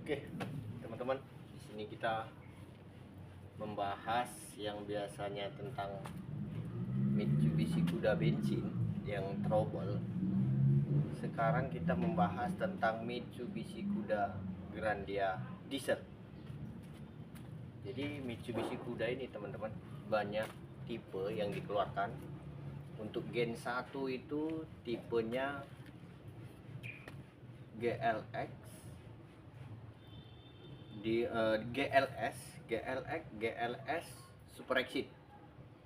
Oke, teman-teman, di sini kita membahas yang biasanya tentang Mitsubishi Kuda bensin yang trouble. Sekarang kita membahas tentang Mitsubishi Kuda Grandia diesel. Jadi Mitsubishi Kuda ini teman-teman banyak tipe yang dikeluarkan. Untuk Gen 1 itu tipenya GLX, di GLS Super Exit.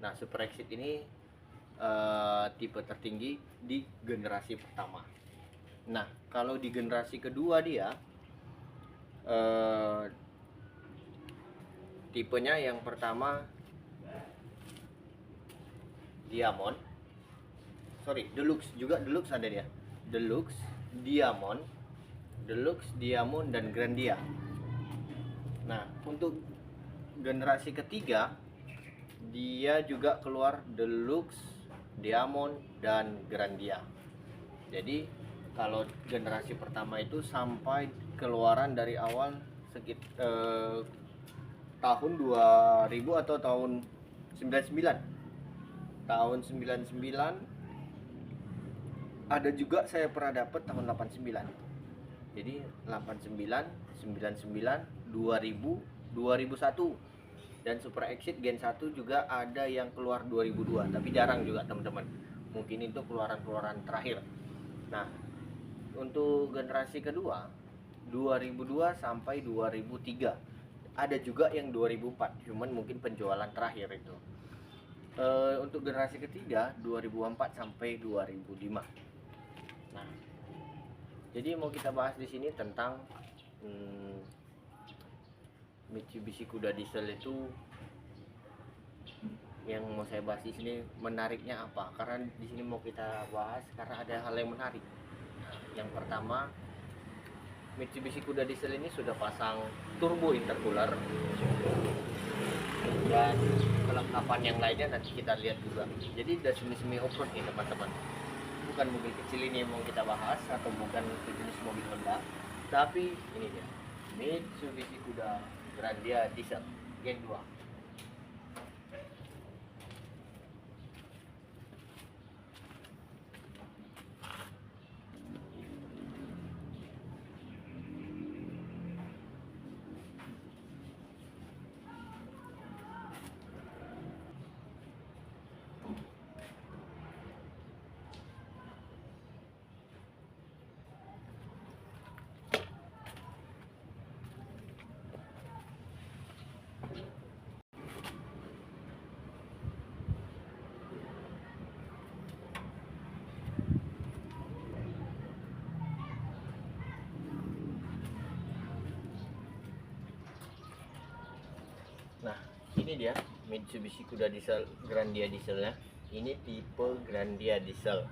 Nah, Super Exit ini tipe tertinggi di generasi pertama. Nah, kalau di generasi kedua dia tipenya yang pertama Diamond, Deluxe, juga Deluxe ada dia. Deluxe, Diamond dan Grandia. Nah, untuk generasi ketiga dia juga keluar Deluxe, Diamond dan Grandia. Jadi kalau generasi pertama itu sampai keluaran dari awal sekitar tahun 2000 atau tahun 99. Tahun 99 ada juga saya pernah dapat tahun 89. Jadi 89, 99, 2000, 2001 dan Super Exit Gen 1 juga ada yang keluar 2002, tapi jarang juga teman-teman. Mungkin itu keluaran-keluaran terakhir. Nah, untuk generasi kedua 2002 sampai 2003. Ada juga yang 2004, cuman mungkin penjualan terakhir itu. Untuk generasi ketiga 2004 sampai 2005. Nah, jadi mau kita bahas di sini tentang Mitsubishi Kuda diesel itu. Yang mau saya bahas di sini menariknya apa? Karena di sini mau kita bahas karena ada hal yang menarik. Nah, yang pertama, Mitsubishi Kuda diesel ini sudah pasang turbo intercooler dan kelengkapan yang lainnya nanti kita lihat juga. Jadi udah semi off-road nih teman-teman. Bukan mobil kecil ini yang mau kita bahas atau bukan jenis mobil Honda, tapi ini dia Mitsubishi Kuda Grandia diesel Gen 2. Nah, ini dia Mitsubishi Kuda diesel Grandia dieselnya. Ini tipe Grandia diesel.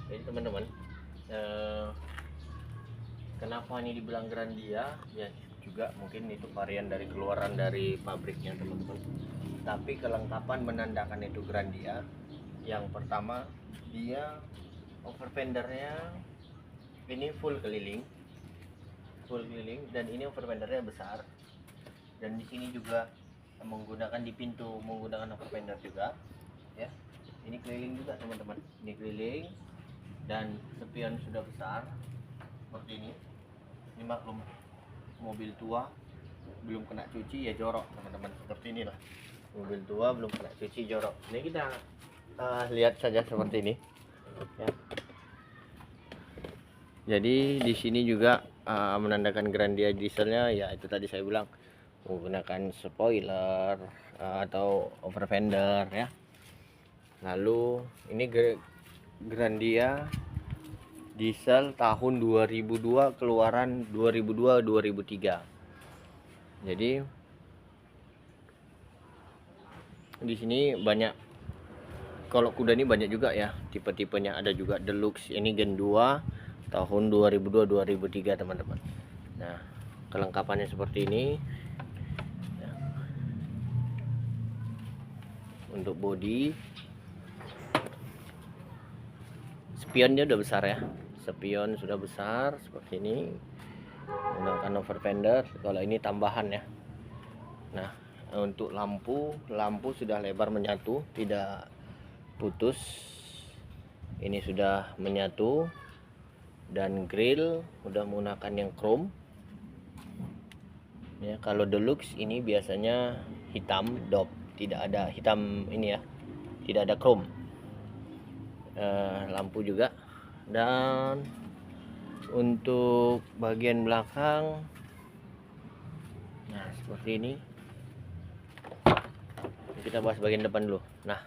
Jadi teman-teman, kenapa ini dibilang Grandia? Ya juga mungkin itu varian dari keluaran dari pabriknya teman-teman. Tapi kelengkapan menandakan itu Grandia. Yang pertama, dia over fendernya ini full keliling, dan ini over fendernya besar. Dan di sini juga menggunakan di pintu menggunakan over fender juga ya. Ini keliling juga teman-teman, ini keliling dan spion sudah besar seperti ini. Ini maklum mobil tua belum kena cuci ya jorok teman-teman, seperti inilah mobil tua belum kena cuci jorok. Ini kita lihat saja seperti ini ya. Jadi di sini juga menandakan Grandia dieselnya ya, itu tadi saya bilang menggunakan spoiler atau over fender ya. Lalu ini Grandia diesel tahun 2002, keluaran 2002-2003. Jadi di sini banyak, kalau kuda ini banyak juga ya tipe-tipenya. Ada juga Deluxe, ini Gen 2 tahun 2002-2003 teman-teman. Nah, kelengkapannya seperti ini. Untuk bodi, spionnya udah besar ya, spion sudah besar seperti ini. menggunakan over fender. Kalau ini tambahan ya. Nah, untuk lampu sudah lebar menyatu, tidak putus. Ini sudah menyatu. Dan grill udah menggunakan yang chrome ya. Kalau deluxe ini biasanya hitam dop, tidak ada hitam ini ya, tidak ada chrome. Lampu juga. Dan untuk bagian belakang, nah seperti ini. Kita bahas bagian depan dulu. Nah,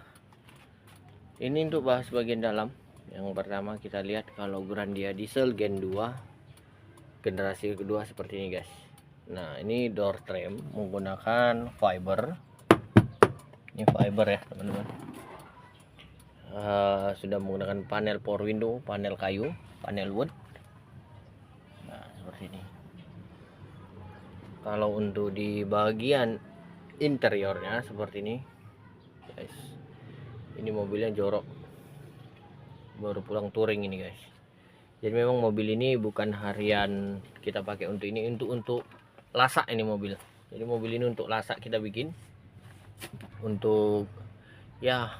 ini untuk bahas bagian dalam. Yang pertama kita lihat kalau Grandia diesel Gen 2 generasi kedua seperti ini guys. Nah, ini door trim menggunakan fiber. Ini fiber ya teman-teman. Sudah menggunakan panel power window, panel kayu, panel wood. Nah, seperti ini. Kalau untuk di bagian interiornya seperti ini guys. Ini mobilnya jorok, baru pulang touring ini guys. Jadi memang mobil ini bukan harian kita pakai untuk ini, untuk lasak ini mobil. Jadi mobil ini untuk lasak kita bikin, untuk ya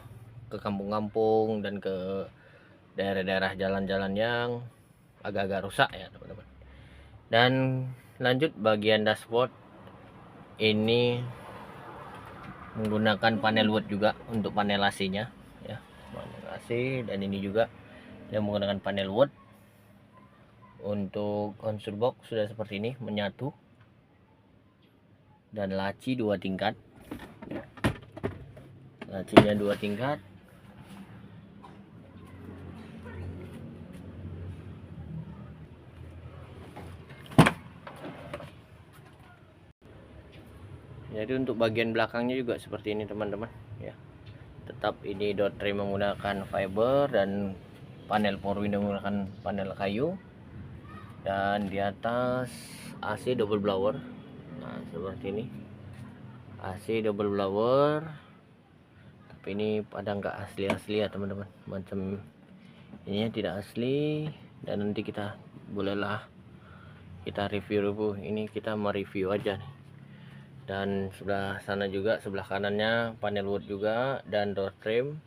ke kampung-kampung dan ke daerah-daerah jalan-jalan yang agak-agak rusak ya teman-teman. Dan lanjut bagian dashboard, ini menggunakan panel wood juga untuk panel AC-nya ya, panel AC. Dan ini juga yang menggunakan panel wood. Untuk console box sudah seperti ini, menyatu. Dan laci 2 tingkat. Lacinya 2 tingkat. Jadi untuk bagian belakangnya juga seperti ini teman-teman ya. Tetap ini door trim menggunakan fiber dan panel power window menggunakan panel kayu. Dan di atas AC double blower. Nah, seperti ini. AC double blower. Tapi ini pada nggak asli-asli ya teman-teman. Macam ini tidak asli. Dan nanti kita bolehlah kita review. Ini kita mereview aja nih. Dan sebelah sana juga, sebelah kanannya panel wood juga dan door trim.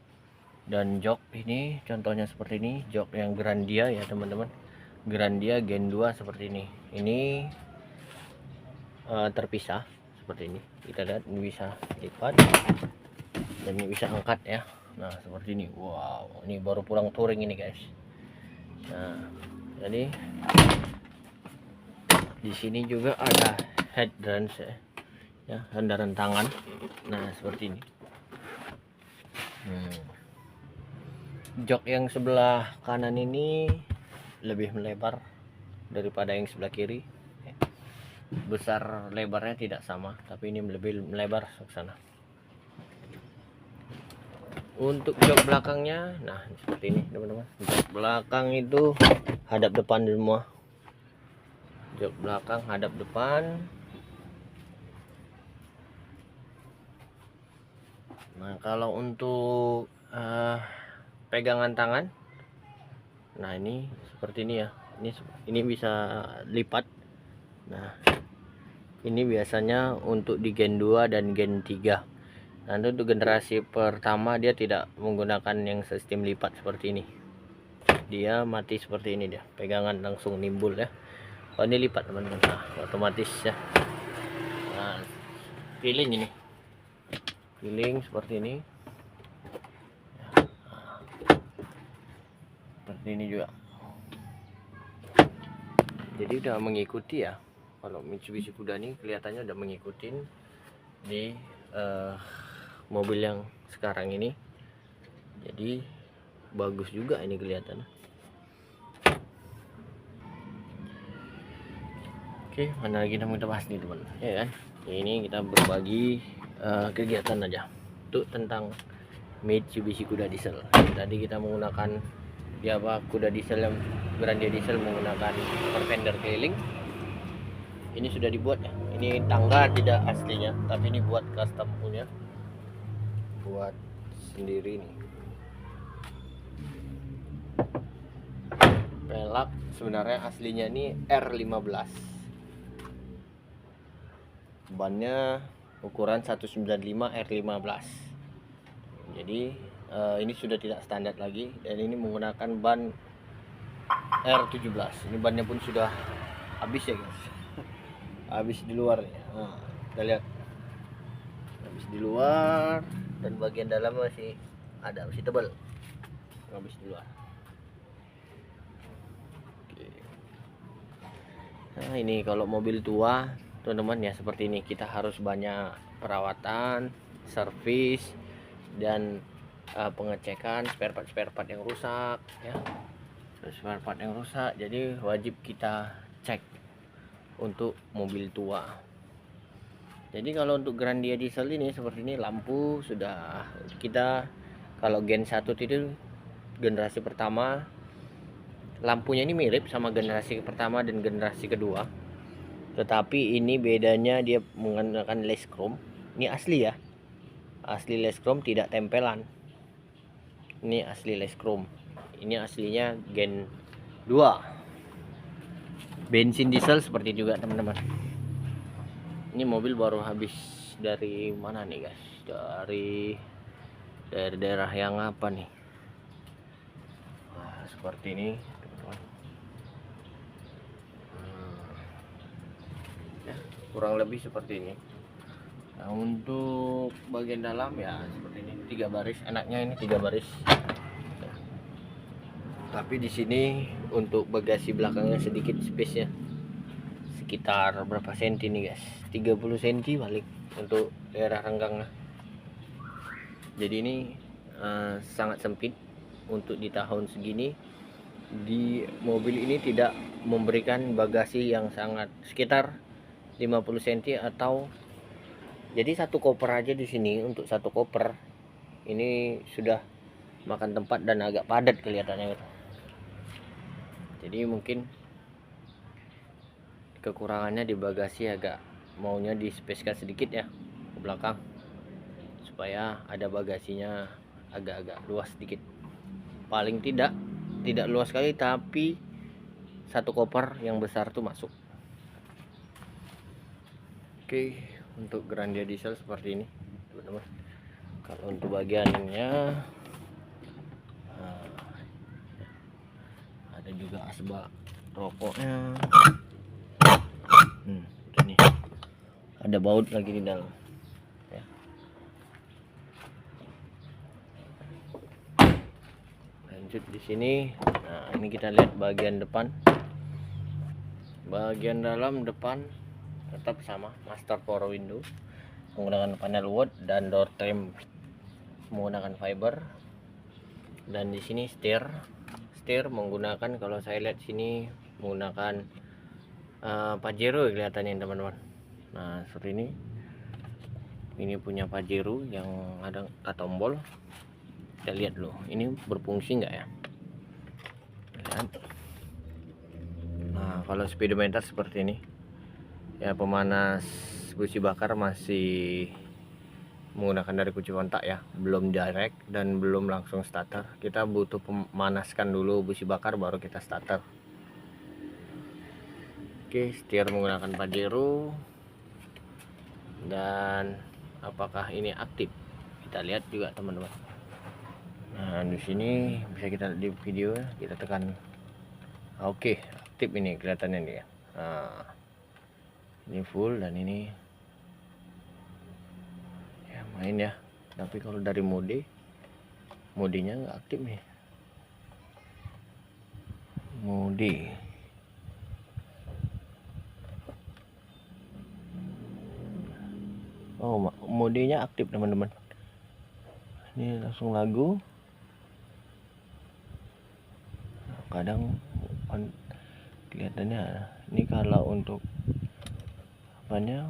Dan jok ini contohnya seperti ini, jok yang Grandia ya teman-teman. Grandia Gen 2 seperti ini. Ini terpisah seperti ini. Kita lihat ini bisa lipat dan ini bisa angkat ya. Nah, seperti ini. Wow, ini baru pulang touring ini guys. Nah, jadi di sini juga ada head range ya, sandaran tangan. Nah, seperti ini. Jok yang sebelah kanan ini lebih melebar daripada yang sebelah kiri. Besar lebarnya tidak sama, tapi ini lebih melebar ke sana. Untuk jok belakangnya, nah seperti ini teman-teman. Jok belakang itu hadap depan semua. Jok belakang hadap depan. Nah, kalau untuk pegangan tangan, nah ini seperti ini ya. Ini bisa lipat. Nah, ini biasanya untuk di Gen 2 dan Gen 3. Nanti untuk generasi pertama dia tidak menggunakan yang sistem lipat seperti ini. Dia mati seperti ini dia. Pegangan langsung nimbul ya. Oh, ini lipat teman-teman. Nah, otomatis ya. Nah, feeling ini. Feeling seperti ini. Seperti ini juga. Jadi udah mengikuti ya. Kalau Mitsubishi Kuda ini kelihatannya udah mengikuti di mobil yang sekarang ini. Jadi bagus juga ini kelihatan. Oke, mana lagi kita bahas nih teman, ya kan? Ini kita berbagi kegiatan aja untuk tentang Mitsubishi Kuda diesel. Tadi kita menggunakan kuda diesel yang Grandia diesel menggunakan fender keliling. Ini sudah dibuat ya. Ini tangga tidak aslinya, tapi ini buat custom punya, buat sendiri nih. Pelak sebenarnya aslinya ini R15. bannya ukuran 195 R15. Jadi ini sudah tidak standar lagi, dan ini menggunakan ban R17. Ini bannya pun sudah habis ya guys, habis di luar ya. Nah, kita lihat habis di luar, dan bagian dalam masih ada, masih tebal, habis di luar. Oke. Nah ini kalau mobil tua teman-teman ya, seperti ini kita harus banyak perawatan, servis, dan pengecekan spare part yang rusak ya, spare part yang rusak. Jadi wajib kita cek untuk mobil tua. Jadi kalau untuk Grandia diesel ini seperti ini, lampu sudah kita, kalau Gen 1 itu generasi pertama, lampunya ini mirip sama generasi pertama dan generasi kedua, tetapi ini bedanya dia menggunakan les chrome. Ini asli ya, asli les chrome, tidak tempelan. Ini asli les chrome. Ini aslinya Gen 2 bensin diesel seperti juga teman-teman. Ini mobil baru habis dari mana nih guys, dari daerah yang apa nih. Nah, seperti ini teman-teman. Ya, kurang lebih seperti ini. Nah, untuk bagian dalam ya seperti ini, 3 baris. Enaknya ini 3 baris. Tapi di sini untuk bagasi belakangnya sedikit space-nya, sekitar berapa senti nih guys, 30 cm balik untuk daerah renggangnya. Jadi ini sangat sempit untuk di tahun segini. Di mobil ini tidak memberikan bagasi yang sangat, sekitar 50 cm, atau jadi satu koper aja di sini. Untuk satu koper ini sudah makan tempat dan agak padat kelihatannya gitu. Jadi mungkin kekurangannya di bagasi, agak maunya di spacekan sedikit ya ke belakang, supaya ada bagasinya agak-agak luas sedikit. Paling tidak luas sekali, tapi satu koper yang besar tuh masuk. Oke, untuk Grandia diesel seperti ini teman-teman. Kalau untuk bagiannya ada juga asbak rokoknya. Ini ada baut lagi di dalam ya. Lanjut di sini. Nah ini kita lihat bagian depan, bagian dalam depan tetap sama, master power window menggunakan panel wood, dan door trim menggunakan fiber. Dan di sini setir menggunakan, kalau saya lihat sini menggunakan Pajero kelihatannya teman-teman. Nah seperti ini punya Pajero yang ada tombol. Kita lihat loh, ini berfungsi nggak ya. Lihat. Nah kalau speedometer seperti ini ya, pemanas busi bakar masih menggunakan dari kunci kontak ya, belum direct dan belum langsung starter. Kita butuh memanaskan dulu busi bakar baru kita starter. Oke, setir menggunakan Pajero. Dan apakah ini aktif? Kita lihat juga teman-teman. Nah di sini bisa kita lihat di video, kita tekan. Oke, aktif ini kelihatannya dia. Nah ini full, dan ini ya main ya. Tapi kalau dari modenya nggak aktif nih. Mode modenya aktif teman-teman. Ini langsung lagu. Kadang kelihatannya ini kalau untuk apanya,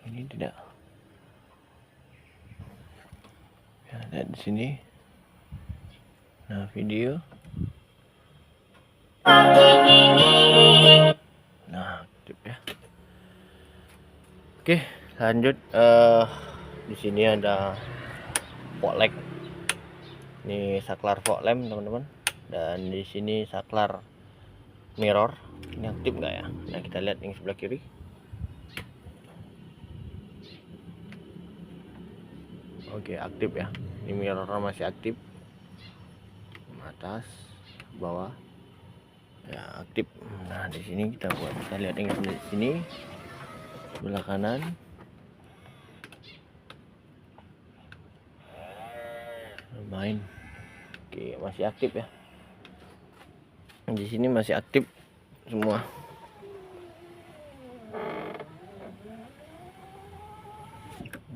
ini tidak ya, lihat di sini. Nah video, nah aktif ya. Oke lanjut. Di sini ada fog light, ini saklar fog lamp teman-teman, dan di sini saklar mirror. Ini aktif nggak ya? Nah kita lihat yang sebelah kiri. Oke, aktif ya. Ini mirror masih aktif. Atas, bawah. Ya, aktif. Nah, di sini kita lihat yang di sini sebelah kanan. Main. Oke, masih aktif ya. Di sini masih aktif semua.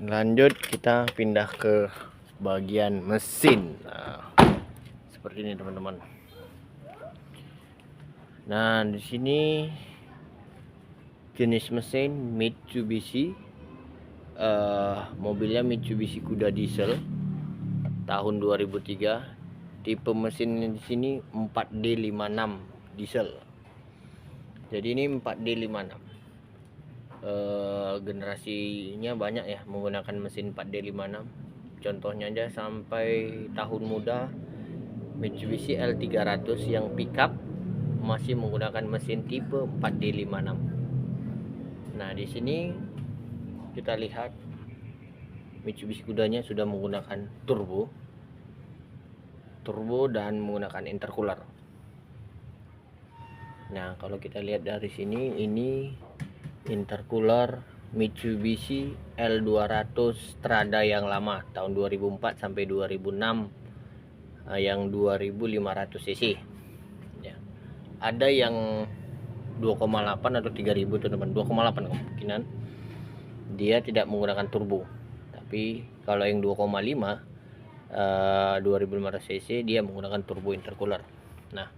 Lanjut kita pindah ke bagian mesin. Nah, seperti ini teman-teman. Nah, di sini jenis mesin Mitsubishi, mobilnya Mitsubishi Kuda diesel tahun 2003. Tipe mesin di sini 4D56 diesel. Jadi ini 4D56. Generasinya banyak ya menggunakan mesin 4D56. Contohnya aja sampai tahun muda Mitsubishi L300 yang pickup masih menggunakan mesin tipe 4D56. Nah, di sini kita lihat Mitsubishi Kudanya sudah menggunakan turbo dan menggunakan intercooler. Nah, kalau kita lihat dari sini, ini intercooler Mitsubishi L200 Strada yang lama tahun 2004 sampai 2006, yang 2500 cc ya. Ada yang 2,8 atau 3000 teman-teman. 2,8 kemungkinan dia tidak menggunakan turbo, tapi kalau yang 2,5 2500 cc dia menggunakan turbo intercooler. Nah,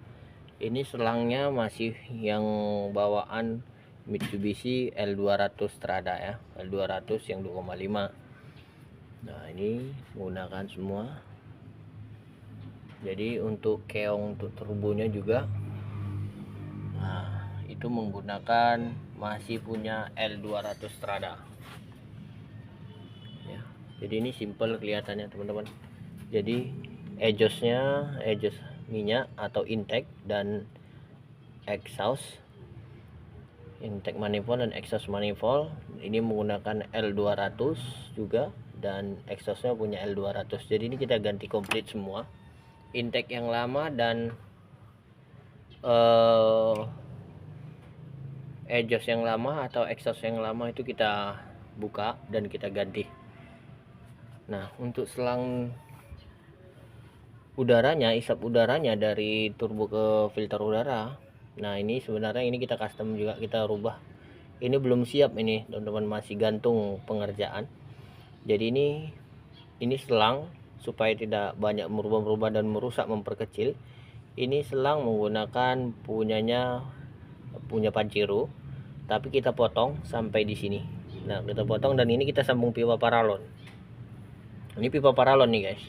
ini selangnya masih yang bawaan Mitsubishi L200 Strada ya, L200 yang 2,5. Nah, ini menggunakan semua. Jadi untuk keong, untuk turbonya juga, nah itu menggunakan masih punya L200 Strada ya. Jadi ini simple kelihatannya teman-teman. Jadi exhaust minyak atau intake dan exhaust, intake manifold dan exhaust manifold ini menggunakan L200 juga, dan exhaustnya punya L200. Jadi ini kita ganti komplit semua. Intake yang lama dan exhaust yang lama atau exhaust yang lama itu kita buka dan kita ganti. Nah, untuk selang udaranya, isap udaranya dari turbo ke filter udara, nah ini sebenarnya ini kita custom juga, kita rubah. Ini belum siap ini teman-teman, masih gantung pengerjaan. Jadi ini selang supaya tidak banyak merubah-rubah dan merusak, memperkecil. Ini selang menggunakan punya Pajero, tapi kita potong sampai di sini. Nah, kita potong dan ini kita sambung pipa paralon. Ini pipa paralon nih guys,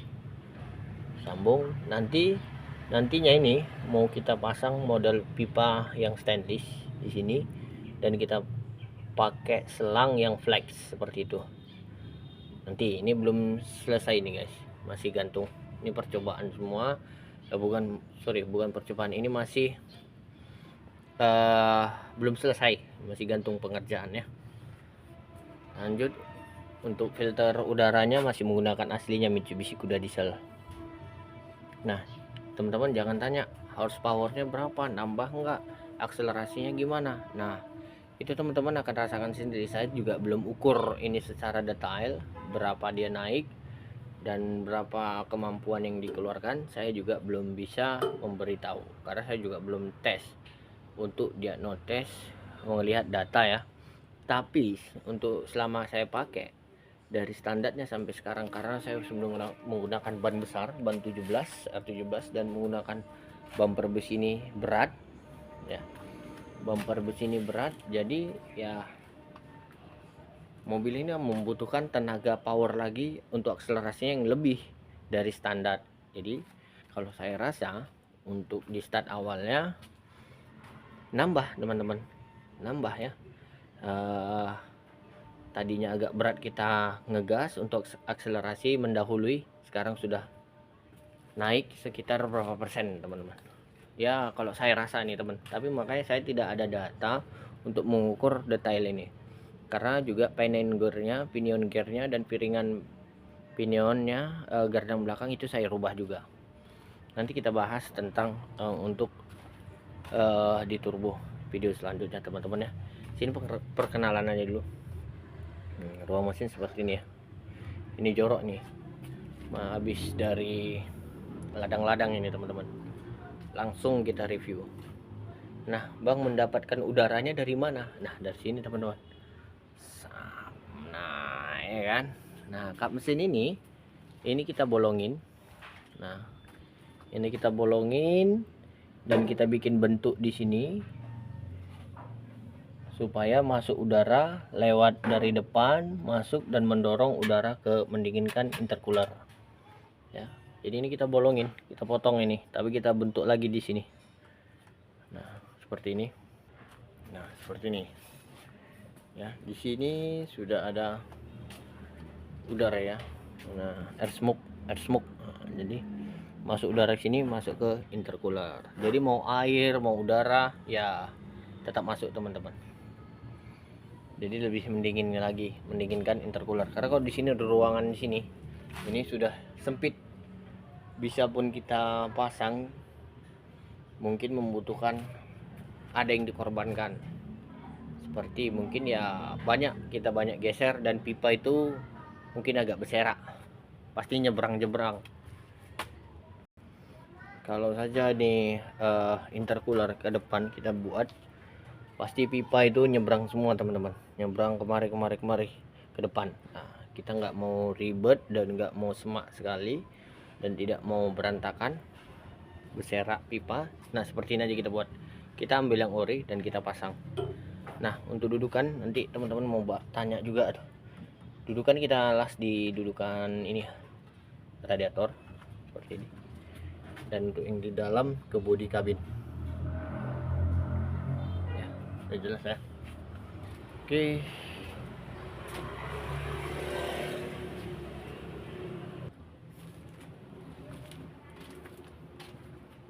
sambung. Nantinya ini mau kita pasang model pipa yang stainless di sini, dan kita pakai selang yang flex seperti itu. Nanti ini belum selesai nih guys, masih gantung. Ini percobaan semua, bukan percobaan, ini masih belum selesai, masih gantung pengerjaannya. Lanjut, untuk filter udaranya masih menggunakan aslinya Mitsubishi Kuda diesel. Nah teman-teman jangan tanya horsepowernya berapa, nambah enggak, akselerasinya gimana. Nah itu teman-teman akan rasakan sendiri. Saya juga belum ukur ini secara detail berapa dia naik dan berapa kemampuan yang dikeluarkan. Saya juga belum bisa memberitahu karena saya juga belum tes untuk diagnosis, melihat data ya. Tapi untuk selama saya pakai dari standarnya sampai sekarang, karena saya sebelum menggunakan ban besar, ban 17 R17, dan menggunakan bumper bus ini berat ya, bumper bus ini berat, jadi ya mobil ini membutuhkan tenaga power lagi untuk akselerasinya yang lebih dari standar. Jadi kalau saya rasa untuk di start awalnya nambah teman-teman, nambah ya. Tadinya agak berat kita ngegas untuk akselerasi mendahului, sekarang sudah naik sekitar berapa persen teman-teman ya, kalau saya rasa nih teman. Tapi makanya saya tidak ada data untuk mengukur detail ini, karena juga pinion gearnya dan piringan pinionnya, gardan belakang itu saya rubah juga. Nanti kita bahas tentang untuk di turbo video selanjutnya teman-teman ya. Sini perkenalan aja dulu. Ruang mesin seperti ini ya. Ini jorok nih, habis dari ladang-ladang ini teman-teman. Langsung kita review. Nah, Bang mendapatkan udaranya dari mana? Nah, dari sini teman-teman. Nah, ya kan. Nah, kap mesin ini kita bolongin. Nah, ini kita bolongin dan kita bikin bentuk di sini supaya masuk udara lewat dari depan, masuk dan mendorong udara ke mendinginkan intercooler. Ya. Jadi ini kita bolongin, kita potong ini, tapi kita bentuk lagi di sini. Nah, seperti ini. Nah, seperti ini. Ya, di sini sudah ada udara ya. Nah, air smoke. Nah, jadi masuk udara sini, masuk ke intercooler. Jadi mau air, mau udara, ya tetap masuk teman-teman. Jadi lebih mendinginkan intercooler. Karena kalau di sini ada ruangan di sini, ini sudah sempit. Bisa pun kita pasang, mungkin membutuhkan ada yang dikorbankan. Seperti mungkin ya kita banyak geser dan pipa itu mungkin agak berserak. Pasti nyebrang-nyebrang. Kalau saja nih intercooler ke depan kita buat, pasti pipa itu nyebrang semua teman-teman, nyebrang kemari ke depan. Nah, kita nggak mau ribet dan nggak mau semak sekali dan tidak mau berantakan berserak pipa. Nah, seperti ini aja kita buat. Kita ambil yang ori dan kita pasang. Nah, untuk dudukan nanti teman-teman mau tanya juga, dudukan kita las di dudukan ini radiator seperti ini, dan untuk yang di dalam ke bodi kabin. Udah jelas ya. Oke.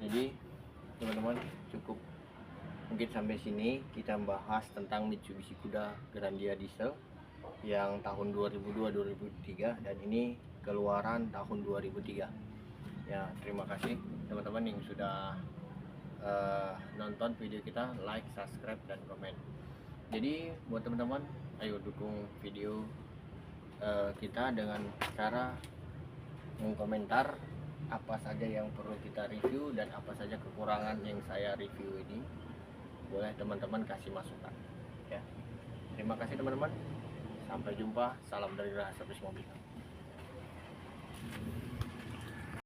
Jadi teman-teman cukup mungkin sampai sini kita bahas tentang Mitsubishi Kuda Grandia diesel yang tahun 2002-2003 dan ini keluaran tahun 2003. Ya, terima kasih teman-teman yang sudah nonton video kita, like, subscribe dan komen. Jadi buat teman-teman, ayo dukung video kita dengan cara mengkomentar apa saja yang perlu kita review dan apa saja kekurangan yang saya review ini. Boleh teman-teman kasih masukan ya. Terima kasih teman-teman, sampai jumpa, salam dari Raha Servis Mobil.